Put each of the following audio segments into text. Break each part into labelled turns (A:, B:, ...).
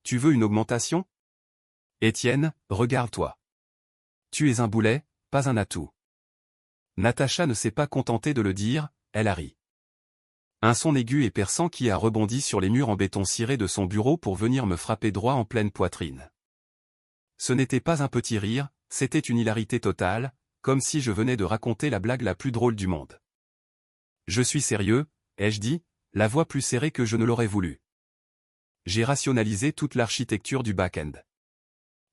A: Tu veux une augmentation? Étienne, regarde-toi. Tu es un boulet, pas un atout. Natacha ne s'est pas contentée de le dire, elle a ri. Un son aigu et perçant qui a rebondi sur les murs en béton ciré de son bureau pour venir me frapper droit en pleine poitrine. Ce n'était pas un petit rire, c'était une hilarité totale, comme si je venais de raconter la blague la plus drôle du monde. Je suis sérieux, ai-je dit, la voix plus serrée que je ne l'aurais voulu. J'ai rationalisé toute l'architecture du back-end.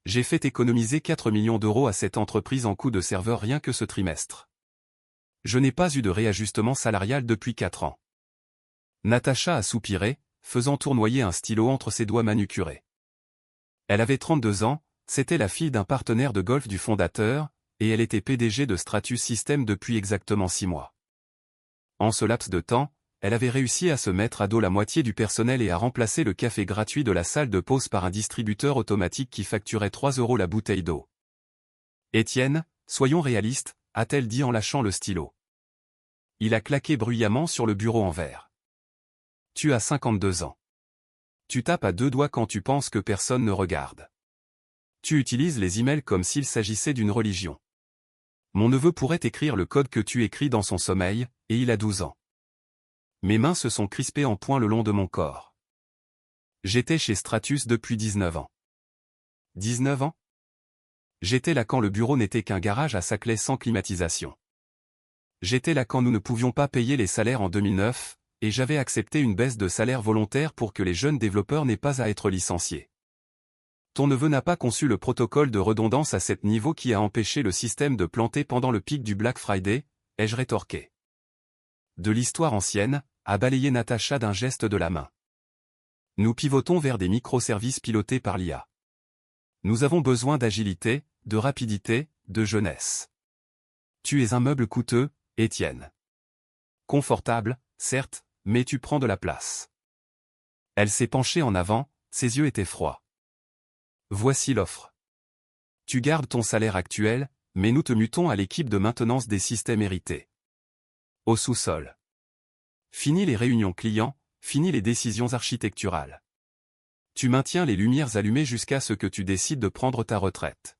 A: J'ai fait économiser 4 millions d'euros à cette entreprise en coût de serveur rien que ce trimestre. Je n'ai pas eu de réajustement salarial depuis 4 ans. Natacha a soupiré, faisant tournoyer un stylo entre ses doigts manucurés. Elle avait 32 ans, c'était la fille d'un partenaire de golf du fondateur, et elle était PDG de Stratus Systems depuis exactement 6 mois. En ce laps de temps, elle avait réussi à se mettre à dos la moitié du personnel et à remplacer le café gratuit de la salle de pause par un distributeur automatique qui facturait 3 € la bouteille d'eau. Étienne, soyons réalistes, a-t-elle dit en lâchant le stylo. Il a claqué bruyamment sur le bureau en verre. Tu as 52 ans. Tu tapes à 2 doigts quand tu penses que personne ne regarde. Tu utilises les emails comme s'il s'agissait d'une religion. Mon neveu pourrait écrire le code que tu écris dans son sommeil, et il a 12 ans. Mes mains se sont crispées en poings le long de mon corps. J'étais chez Stratus depuis 19 ans. 19 ans? J'étais là quand le bureau n'était qu'un garage à Saclay sans climatisation. J'étais là quand nous ne pouvions pas payer les salaires en 2009, et j'avais accepté une baisse de salaire volontaire pour que les jeunes développeurs n'aient pas à être licenciés. Ton neveu n'a pas conçu le protocole de redondance à cet niveau qui a empêché le système de planter pendant le pic du Black Friday, ai-je rétorqué. De l'histoire ancienne, a balayé Natacha d'un geste de la main. Nous pivotons vers des microservices pilotés par l'IA. Nous avons besoin d'agilité, de rapidité, de jeunesse. Tu es un meuble coûteux, Étienne. Confortable, certes, mais tu prends de la place. Elle s'est penchée en avant, ses yeux étaient froids. Voici l'offre. Tu gardes ton salaire actuel, mais nous te mutons à l'équipe de maintenance des systèmes hérités. Au sous-sol. Fini les réunions clients, fini les décisions architecturales. Tu maintiens les lumières allumées jusqu'à ce que tu décides de prendre ta retraite.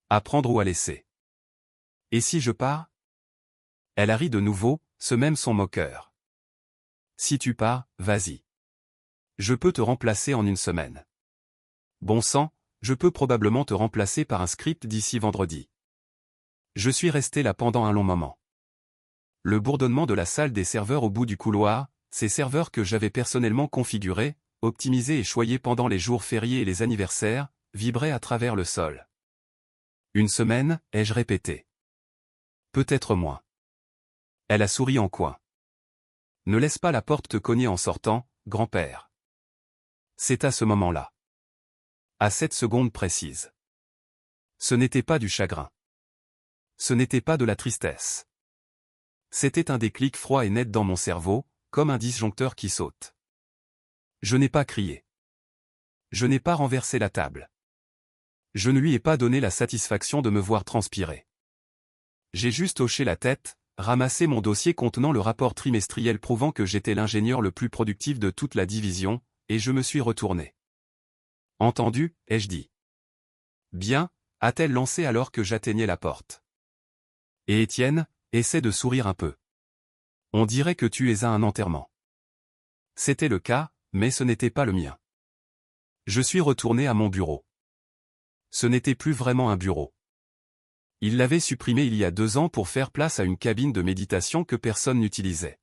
A: À prendre ou à laisser. Et si je pars? Elle a ri de nouveau, ce même son moqueur. Si tu pars, vas-y. Je peux te remplacer en 1 semaine. Bon sang, je peux probablement te remplacer par un script d'ici vendredi. Je suis resté là pendant un long moment. Le bourdonnement de la salle des serveurs au bout du couloir, ces serveurs que j'avais personnellement configurés, optimisés et choyés pendant les jours fériés et les anniversaires, vibraient à travers le sol. 1 semaine, ai-je répété. Peut-être moins. Elle a souri en coin. Ne laisse pas la porte te cogner en sortant, grand-père. C'est à ce moment-là. À cette seconde précise. Ce n'était pas du chagrin. Ce n'était pas de la tristesse. C'était un déclic froid et net dans mon cerveau, comme un disjoncteur qui saute. Je n'ai pas crié. Je n'ai pas renversé la table. Je ne lui ai pas donné la satisfaction de me voir transpirer. J'ai juste hoché la tête, ramassé mon dossier contenant le rapport trimestriel prouvant que j'étais l'ingénieur le plus productif de toute la division, et je me suis retourné. Entendu, ai-je dit. Bien, a-t-elle lancé alors que j'atteignais la porte. Et Étienne, essaie de sourire un peu. On dirait que tu es à un enterrement. C'était le cas, mais ce n'était pas le mien. Je suis retourné à mon bureau. Ce n'était plus vraiment un bureau. Il l'avait supprimé il y a 2 ans pour faire place à une cabine de méditation que personne n'utilisait.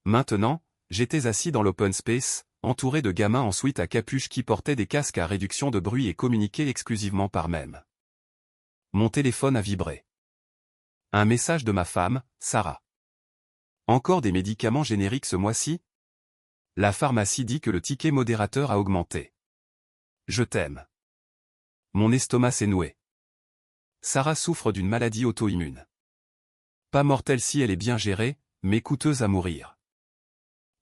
A: Maintenant, j'étais assis dans l'open space, entouré de gamins en sweat à capuche qui portaient des casques à réduction de bruit et communiquaient exclusivement par mème. Mon téléphone a vibré. Un message de ma femme, Sarah. Encore des médicaments génériques ce mois-ci? La pharmacie dit que le ticket modérateur a augmenté. Je t'aime. Mon estomac s'est noué. Sarah souffre d'une maladie auto-immune. Pas mortelle si elle est bien gérée, mais coûteuse à mourir.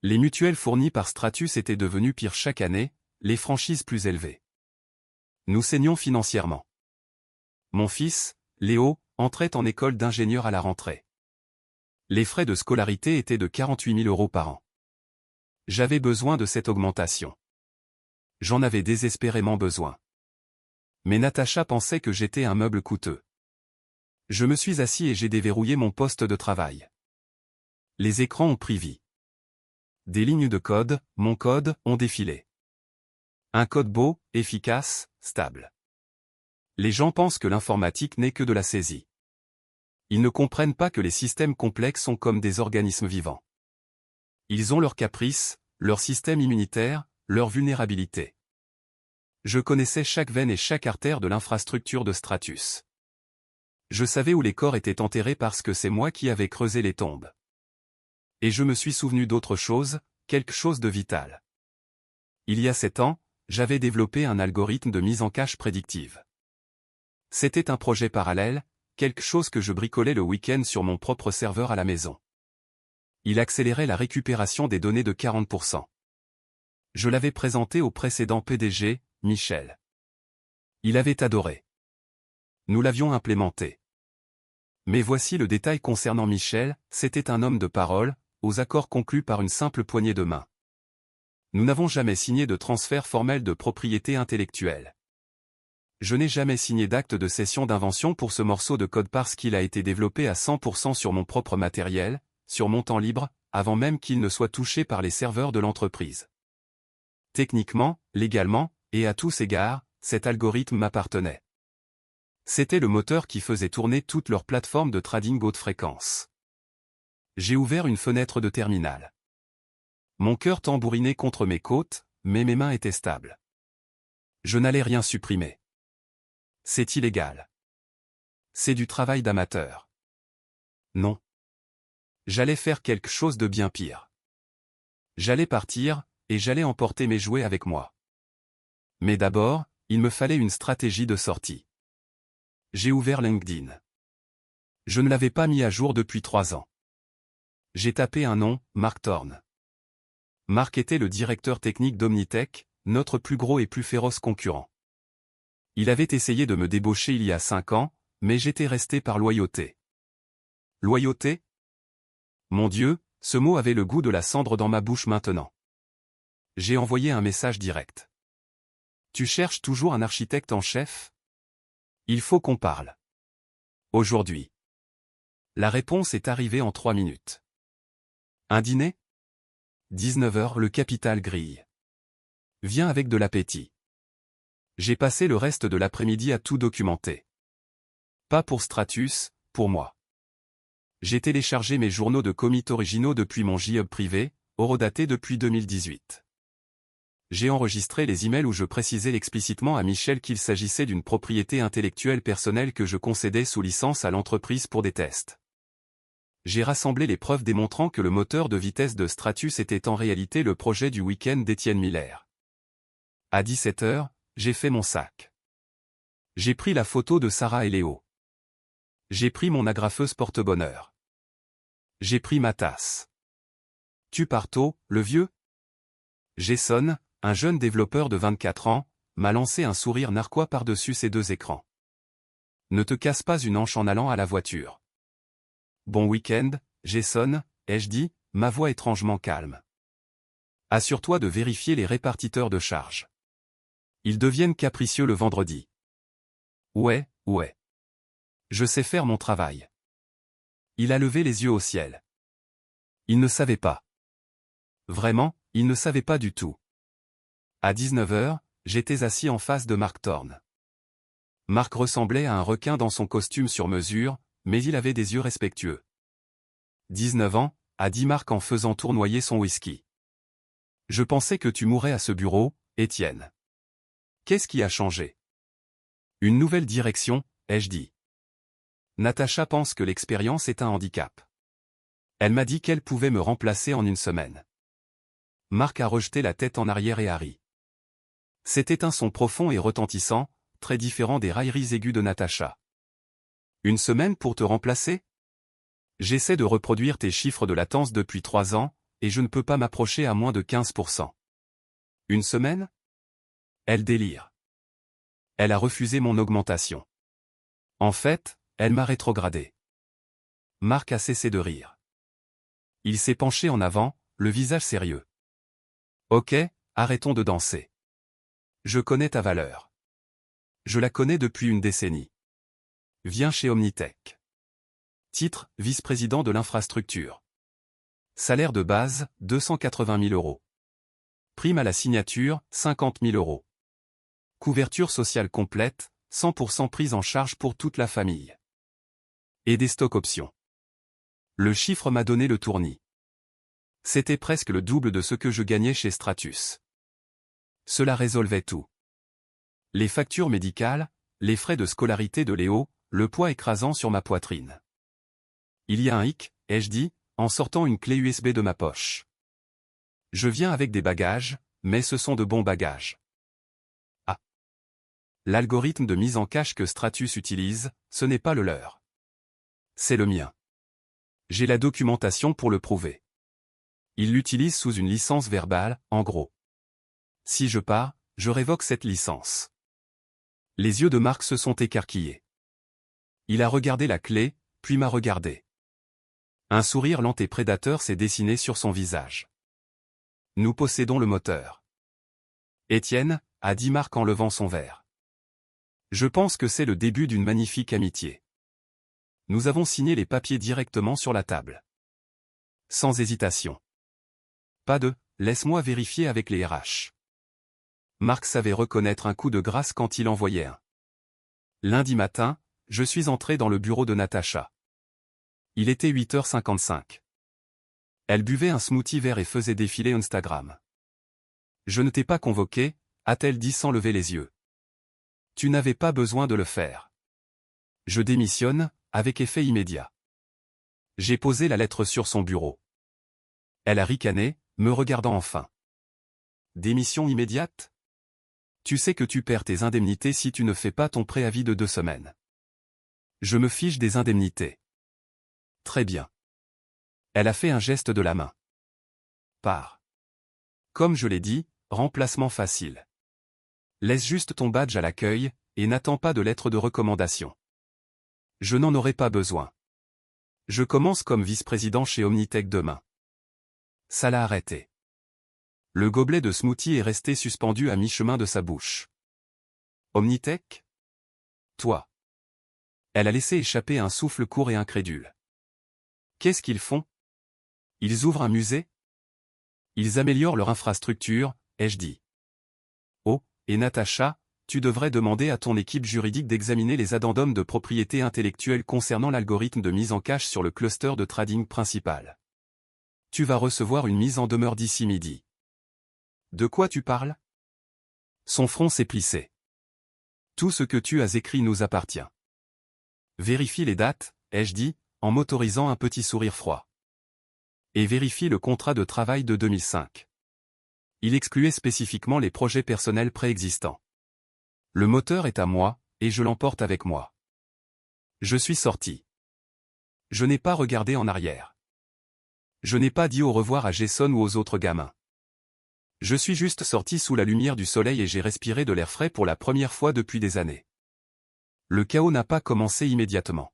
A: Les mutuelles fournies par Stratus étaient devenues pires chaque année, les franchises plus élevées. Nous saignons financièrement. Mon fils, Léo, entrait en école d'ingénieur à la rentrée. Les frais de scolarité étaient de 48 000 € par an. J'avais besoin de cette augmentation. J'en avais désespérément besoin. Mais Natacha pensait que j'étais un meuble coûteux. Je me suis assis et j'ai déverrouillé mon poste de travail. Les écrans ont pris vie. Des lignes de code, mon code, ont défilé. Un code beau, efficace, stable. Les gens pensent que l'informatique n'est que de la saisie. Ils ne comprennent pas que les systèmes complexes sont comme des organismes vivants. Ils ont leurs caprices, leur système immunitaire, leur vulnérabilité. Je connaissais chaque veine et chaque artère de l'infrastructure de Stratus. Je savais où les corps étaient enterrés parce que c'est moi qui avais creusé les tombes. Et je me suis souvenu d'autre chose, quelque chose de vital. Il y a 7 ans, j'avais développé un algorithme de mise en cache prédictive. C'était un projet parallèle, quelque chose que je bricolais le week-end sur mon propre serveur à la maison. Il accélérait la récupération des données de 40%. Je l'avais présenté au précédent PDG, Michel. Il avait adoré. Nous l'avions implémenté. Mais voici le détail concernant Michel, c'était un homme de parole, aux accords conclus par une simple poignée de main. Nous n'avons jamais signé de transfert formel de propriété intellectuelle. Je n'ai jamais signé d'acte de cession d'invention pour ce morceau de code parce qu'il a été développé à 100% sur mon propre matériel, sur mon temps libre, avant même qu'il ne soit touché par les serveurs de l'entreprise. Techniquement, légalement, et à tous égards, cet algorithme m'appartenait. C'était le moteur qui faisait tourner toute leur plateforme de trading haute fréquence. J'ai ouvert une fenêtre de terminal. Mon cœur tambourinait contre mes côtes, mais mes mains étaient stables. Je n'allais rien supprimer. C'est illégal. C'est du travail d'amateur. Non. J'allais faire quelque chose de bien pire. J'allais partir, et j'allais emporter mes jouets avec moi. Mais d'abord, il me fallait une stratégie de sortie. J'ai ouvert LinkedIn. Je ne l'avais pas mis à jour depuis 3 ans. J'ai tapé un nom, Mark Thorne. Mark était le directeur technique d'Omnitech, notre plus gros et plus féroce concurrent. Il avait essayé de me débaucher il y a 5 ans, mais j'étais resté par loyauté. Loyauté? Mon Dieu, ce mot avait le goût de la cendre dans ma bouche maintenant. J'ai envoyé un message direct. Tu cherches toujours un architecte en chef? Il faut qu'on parle. Aujourd'hui. La réponse est arrivée en 3 minutes. Un dîner? 19h le capital grille. Viens avec de l'appétit. J'ai passé le reste de l'après-midi à tout documenter. Pas pour Stratus, pour moi. J'ai téléchargé mes journaux de commit originaux depuis mon J-Hub privé, horodaté depuis 2018. J'ai enregistré les emails où je précisais explicitement à Michel qu'il s'agissait d'une propriété intellectuelle personnelle que je concédais sous licence à l'entreprise pour des tests. J'ai rassemblé les preuves démontrant que le moteur de vitesse de Stratus était en réalité le projet du week-end d'Étienne Miller. À 17h, j'ai fait mon sac. J'ai pris la photo de Sarah et Léo. J'ai pris mon agrafeuse porte-bonheur. J'ai pris ma tasse. Tu pars tôt, le vieux? Jason, un jeune développeur de 24 ans, m'a lancé un sourire narquois par-dessus ses 2 écrans. Ne te casse pas une hanche en allant à la voiture. Bon week-end, Jason, ai-je dit, ma voix étrangement calme. Assure-toi de vérifier les répartiteurs de charge. Ils deviennent capricieux le vendredi. Ouais. Je sais faire mon travail. Il a levé les yeux au ciel. Il ne savait pas. Vraiment, il ne savait pas du tout. À 19h, j'étais assis en face de Mark Thorne. Mark ressemblait à un requin dans son costume sur mesure, mais il avait des yeux respectueux. 19 ans, a dit Mark en faisant tournoyer son whisky. Je pensais que tu mourrais à ce bureau, Étienne. Qu'est-ce qui a changé? Une nouvelle direction, ai-je dit. Natacha pense que l'expérience est un handicap. Elle m'a dit qu'elle pouvait me remplacer en une semaine. Mark a rejeté la tête en arrière et a ri. C'était un son profond et retentissant, très différent des railleries aiguës de Natacha. Une semaine pour te remplacer? J'essaie de reproduire tes chiffres de latence depuis 3 ans, et je ne peux pas m'approcher à moins de 15%. Une semaine? Elle délire. Elle a refusé mon augmentation. En fait, elle m'a rétrogradé. Mark a cessé de rire. Il s'est penché en avant, le visage sérieux. Ok, arrêtons de danser. Je connais ta valeur. Je la connais depuis une décennie. Viens chez Omnitech. Titre, vice-président de l'infrastructure. Salaire de base, 280 000 €. Prime à la signature, 50 000 €. Couverture sociale complète, 100% prise en charge pour toute la famille. Et des stock options. Le chiffre m'a donné le tournis. C'était presque le double de ce que je gagnais chez Stratus. Cela résolvait tout. Les factures médicales, les frais de scolarité de Léo, le poids écrasant sur ma poitrine. Il y a un hic, ai-je dit, en sortant une clé USB de ma poche. Je viens avec des bagages, mais ce sont de bons bagages. Ah. L'algorithme de mise en cache que Stratus utilise, ce n'est pas le leur. C'est le mien. J'ai la documentation pour le prouver. Il l'utilise sous une licence verbale, en gros. Si je pars, je révoque cette licence. Les yeux de Marc se sont écarquillés. Il a regardé la clé, puis m'a regardé. Un sourire lent et prédateur s'est dessiné sur son visage. Nous possédons le moteur. Étienne, a dit Marc en levant son verre. Je pense que c'est le début d'une magnifique amitié. Nous avons signé les papiers directement sur la table. Sans hésitation. Pas de « laisse-moi vérifier avec les RH ». Marc savait reconnaître un coup de grâce quand il envoyait un. Lundi matin, je suis entré dans le bureau de Natacha. Il était 8h55. Elle buvait un smoothie vert et faisait défiler Instagram. Je ne t'ai pas convoqué, a-t-elle dit sans lever les yeux. Tu n'avais pas besoin de le faire. Je démissionne, avec effet immédiat. J'ai posé la lettre sur son bureau. Elle a ricané, me regardant enfin. Démission immédiate ? Tu sais que tu perds tes indemnités si tu ne fais pas ton préavis de 2 semaines. Je me fiche des indemnités. Très bien. Elle a fait un geste de la main. Pars. Comme je l'ai dit, remplacement facile. Laisse juste ton badge à l'accueil, et n'attends pas de lettre de recommandation. Je n'en aurai pas besoin. Je commence comme vice-président chez Omnitech demain. Ça l'a arrêté. Le gobelet de smoothie est resté suspendu à mi-chemin de sa bouche. Omnitech ? Toi. Elle a laissé échapper un souffle court et incrédule. Qu'est-ce qu'ils font ? Ils ouvrent un musée ? Ils améliorent leur infrastructure, ai-je dit. Oh, et Natacha, tu devrais demander à ton équipe juridique d'examiner les addendums de propriété intellectuelle concernant l'algorithme de mise en cache sur le cluster de trading principal. Tu vas recevoir une mise en demeure d'ici midi. De quoi tu parles ? Son front s'est plissé. Tout ce que tu as écrit nous appartient. Vérifie les dates, ai-je dit, en m'autorisant un petit sourire froid. Et vérifie le contrat de travail de 2005. Il excluait spécifiquement les projets personnels préexistants. Le moteur est à moi, et je l'emporte avec moi. Je suis sorti. Je n'ai pas regardé en arrière. Je n'ai pas dit au revoir à Jason ou aux autres gamins. Je suis juste sorti sous la lumière du soleil et j'ai respiré de l'air frais pour la première fois depuis des années. Le chaos n'a pas commencé immédiatement.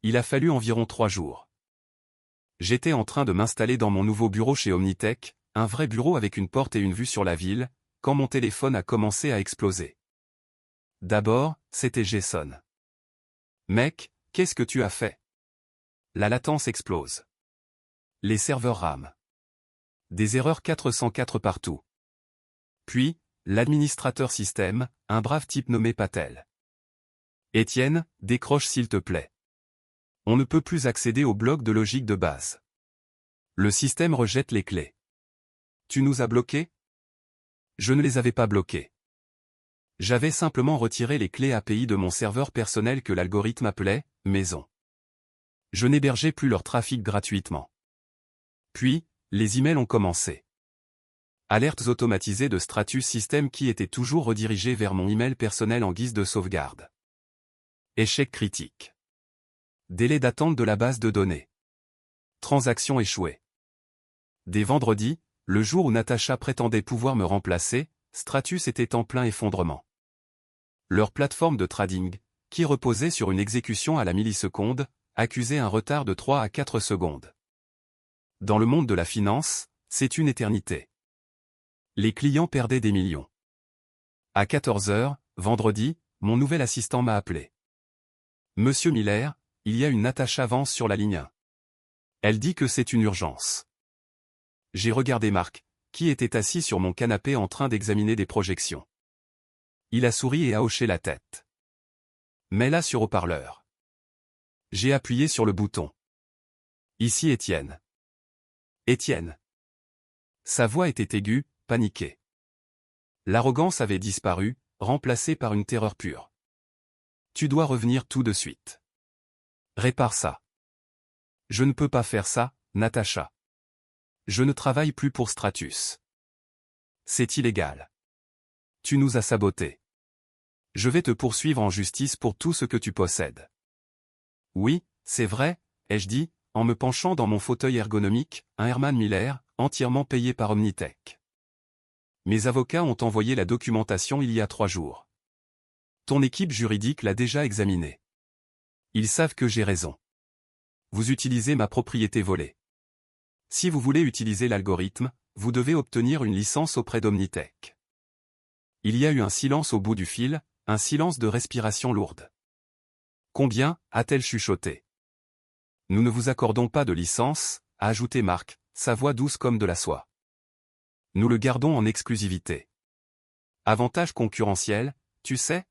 A: Il a fallu environ 3 jours. J'étais en train de m'installer dans mon nouveau bureau chez Omnitech, un vrai bureau avec une porte et une vue sur la ville, quand mon téléphone a commencé à exploser. D'abord, c'était Jason. Mec, qu'est-ce que tu as fait ? La latence explose. Les serveurs rament. Des erreurs 404 partout. Puis, l'administrateur système, un brave type nommé Patel. Étienne, décroche s'il te plaît. On ne peut plus accéder au bloc de logique de base. Le système rejette les clés. Tu nous as bloqués ? Je ne les avais pas bloqués. J'avais simplement retiré les clés API de mon serveur personnel que l'algorithme appelait « maison ». Je n'hébergeais plus leur trafic gratuitement. Puis, les emails ont commencé. Alertes automatisées de Stratus System qui étaient toujours redirigées vers mon email personnel en guise de sauvegarde. Échec critique. Délai d'attente de la base de données. Transaction échouée. Dès vendredi, le jour où Natacha prétendait pouvoir me remplacer, Stratus était en plein effondrement. Leur plateforme de trading, qui reposait sur une exécution à la milliseconde, accusait un retard de 3 à 4 secondes. Dans le monde de la finance, c'est une éternité. Les clients perdaient des millions. À 14 heures, vendredi, mon nouvel assistant m'a appelé. Monsieur Miller, il y a une Natacha Vance sur la ligne 1. Elle dit que c'est une urgence. J'ai regardé Marc, qui était assis sur mon canapé en train d'examiner des projections. Il a souri et a hoché la tête. Mets-la sur haut-parleur. J'ai appuyé sur le bouton. Ici Étienne. Étienne. Sa voix était aiguë, paniquée. L'arrogance avait disparu, remplacée par une terreur pure. Tu dois revenir tout de suite. Répare ça. Je ne peux pas faire ça, Natacha. Je ne travaille plus pour Stratus. C'est illégal. Tu nous as sabotés. Je vais te poursuivre en justice pour tout ce que tu possèdes. Oui, c'est vrai, ai-je dit, en me penchant dans mon fauteuil ergonomique, un Herman Miller, entièrement payé par Omnitech. Mes avocats ont envoyé la documentation il y a 3 jours. Ton équipe juridique l'a déjà examinée. Ils savent que j'ai raison. Vous utilisez ma propriété volée. Si vous voulez utiliser l'algorithme, vous devez obtenir une licence auprès d'Omnitech. Il y a eu un silence au bout du fil, un silence de respiration lourde. Combien, a-t-elle chuchoté. Nous ne vous accordons pas de licence, a ajouté Marc, sa voix douce comme de la soie. Nous le gardons en exclusivité. Avantage concurrentiel, tu sais?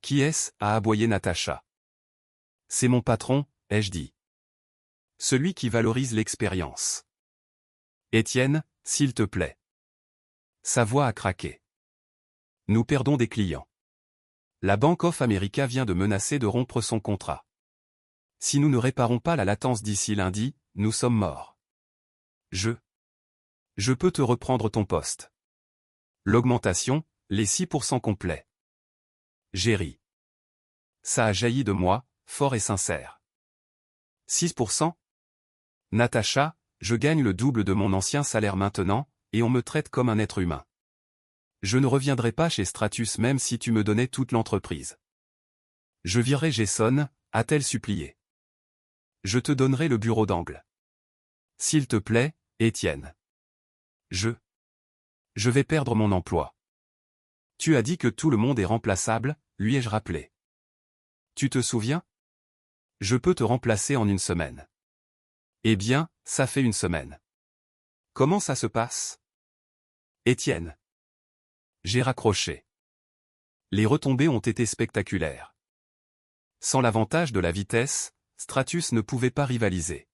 A: Qui est-ce, a aboyé Natacha. C'est mon patron, ai-je dit. Celui qui valorise l'expérience. Étienne, s'il te plaît. Sa voix a craqué. Nous perdons des clients. La Bank of America vient de menacer de rompre son contrat. Si nous ne réparons pas la latence d'ici lundi, nous sommes morts. Je peux te reprendre ton poste. L'augmentation, les 6% complets. J'ai ri. Ça a jailli de moi, fort et sincère. 6%? Natacha, je gagne le double de mon ancien salaire maintenant, et on me traite comme un être humain. Je ne reviendrai pas chez Stratus même si tu me donnais toute l'entreprise. Je virerai Jason, a-t-elle supplié. Je te donnerai le bureau d'angle. S'il te plaît, Étienne. Je vais perdre mon emploi. Tu as dit que tout le monde est remplaçable, lui ai-je rappelé. Tu te souviens? Je peux te remplacer en 1 semaine. Eh bien, ça fait 1 semaine. Comment ça se passe? Étienne. J'ai raccroché. Les retombées ont été spectaculaires. Sans l'avantage de la vitesse, Stratus ne pouvait pas rivaliser.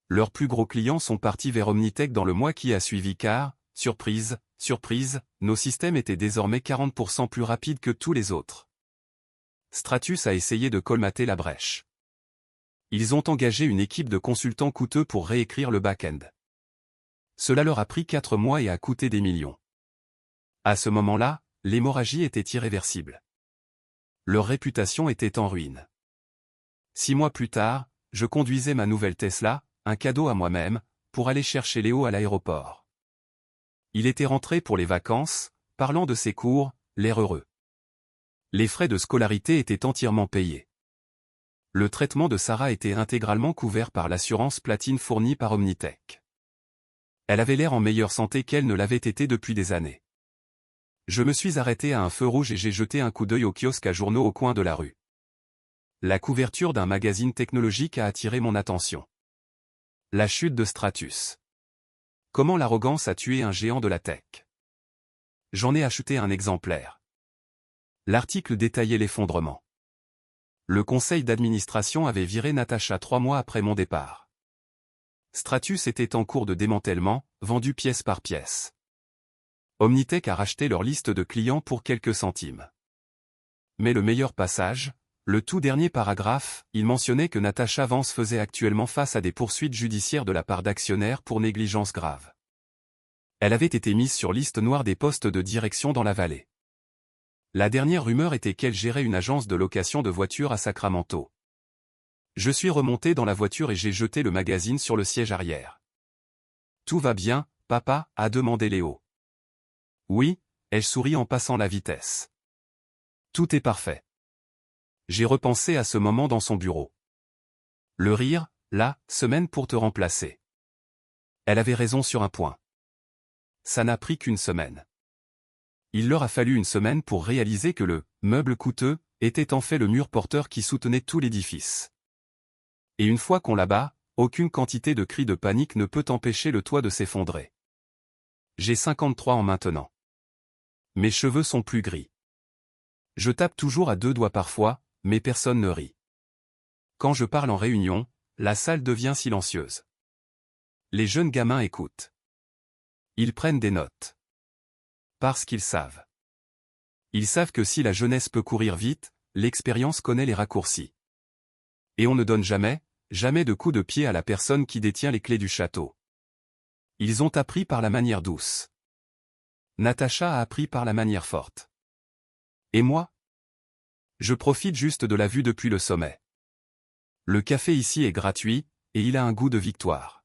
A: Leurs plus gros clients sont partis vers Omnitech dans le mois qui a suivi car, surprise, surprise, nos systèmes étaient désormais 40% plus rapides que tous les autres. Stratus a essayé de colmater la brèche. Ils ont engagé une équipe de consultants coûteux pour réécrire le back-end. Cela leur a pris 4 mois et a coûté des millions. À ce moment-là, l'hémorragie était irréversible. Leur réputation était en ruine. 6 mois plus tard, je conduisais ma nouvelle Tesla, un cadeau à moi-même, pour aller chercher Léo à l'aéroport. Il était rentré pour les vacances, parlant de ses cours, l'air heureux. Les frais de scolarité étaient entièrement payés. Le traitement de Sarah était intégralement couvert par l'assurance platine fournie par Omnitech. Elle avait l'air en meilleure santé qu'elle ne l'avait été depuis des années. Je me suis arrêté à un feu rouge et j'ai jeté un coup d'œil au kiosque à journaux au coin de la rue. La couverture d'un magazine technologique a attiré mon attention. La chute de Stratus. Comment l'arrogance a tué un géant de la tech. J'en ai acheté un exemplaire. L'article détaillait l'effondrement. Le conseil d'administration avait viré Natacha 3 mois après mon départ. Stratus était en cours de démantèlement, vendu pièce par pièce. Omnitech a racheté leur liste de clients pour quelques centimes. Mais le meilleur passage, le tout dernier paragraphe, il mentionnait que Natacha Vance faisait actuellement face à des poursuites judiciaires de la part d'actionnaires pour négligence grave. Elle avait été mise sur liste noire des postes de direction dans la vallée. La dernière rumeur était qu'elle gérait une agence de location de voitures à Sacramento. Je suis remonté dans la voiture et j'ai jeté le magazine sur le siège arrière. Tout va bien, papa, a demandé Léo. Oui, ai-je souri en passant la vitesse. Tout est parfait. J'ai repensé à ce moment dans son bureau. Le rire, la semaine pour te remplacer. Elle avait raison sur un point. Ça n'a pris qu'1 semaine. Il leur a fallu une semaine pour réaliser que le meuble coûteux était en fait le mur porteur qui soutenait tout l'édifice. Et une fois qu'on l'abat, aucune quantité de cris de panique ne peut empêcher le toit de s'effondrer. J'ai 53 ans maintenant. Mes cheveux sont plus gris. Je tape toujours à 2 doigts parfois, mais personne ne rit. Quand je parle en réunion, la salle devient silencieuse. Les jeunes gamins écoutent. Ils prennent des notes. Parce qu'ils savent. Ils savent que si la jeunesse peut courir vite, l'expérience connaît les raccourcis. Et on ne donne jamais de coup de pied à la personne qui détient les clés du château. Ils ont appris par la manière douce. Natacha a appris par la manière forte. Et moi? Je profite juste de la vue depuis le sommet. Le café ici est gratuit, et il a un goût de victoire.